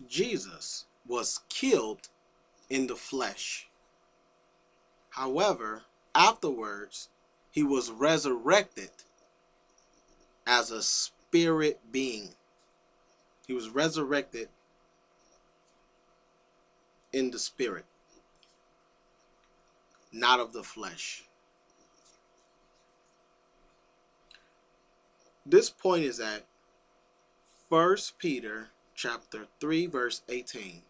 Jesus was killed in the flesh. However, afterwards, he was resurrected as a spirit being. He was resurrected in the spirit, not of the flesh. This point is at 1 Peter chapter 3 verse 18.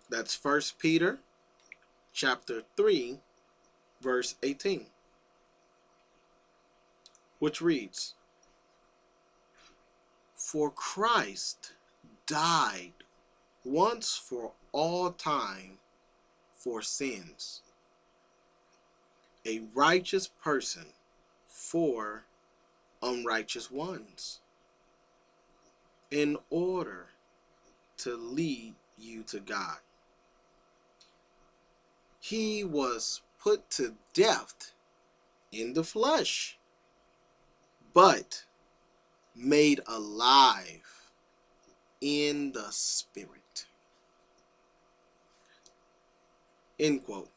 That's 1 Peter chapter 3 verse 18, which reads, "For Christ died once for all time for sins, a righteous person for unrighteous ones, in order to lead you to God. He was put to death in the flesh, but made alive in the spirit." End quote.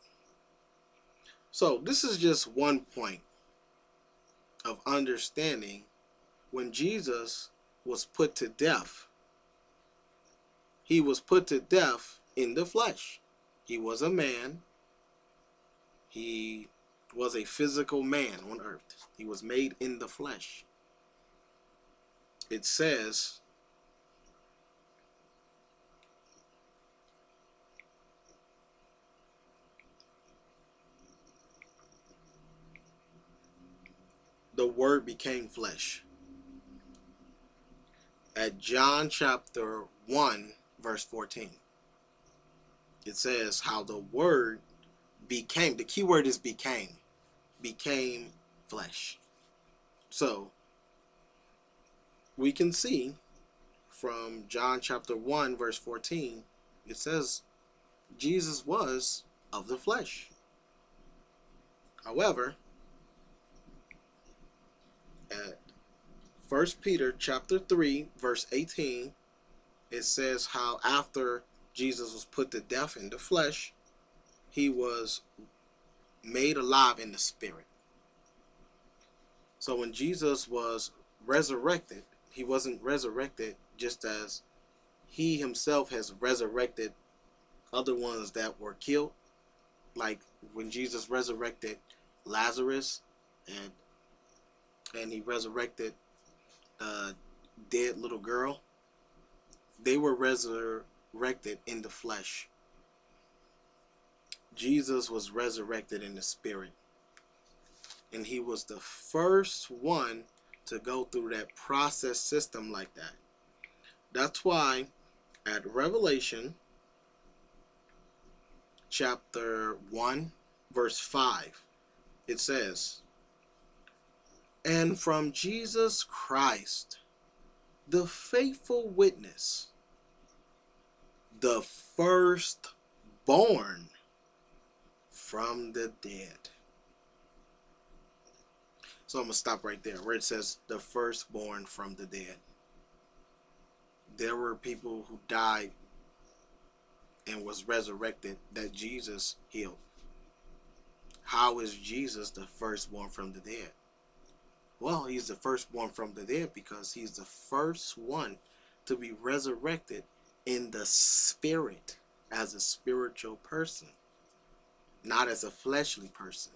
So this is just one point of understanding when Jesus was put to death. He was put to death in the flesh. He was a man. He was a physical man on earth. He was made in the flesh. It says, the Word became flesh. At John chapter 1 verse 14, it says how the Word became, the key word is became flesh. So we can see from John chapter 1 verse 14, it says Jesus was of the flesh. However, at 1 Peter chapter 3 verse 18, it says how after Jesus was put to death in the flesh, he was made alive in the spirit. So when Jesus was resurrected, he wasn't resurrected just as he himself has resurrected other ones that were killed. Like when Jesus resurrected Lazarus and he resurrected a dead little girl, they were resurrected in the flesh. Jesus was resurrected in the spirit. And he was the first one to go through that process system like that. That's why at Revelation chapter 1 verse 5, it says, "And from Jesus Christ, the faithful witness, the firstborn from the dead." So I'm going to stop right there where it says the firstborn from the dead. There were people who died and was resurrected that Jesus healed. How is Jesus the firstborn from the dead? Well, he's the firstborn from the dead because he's the first one to be resurrected in the spirit as a spiritual person, not as a fleshly person.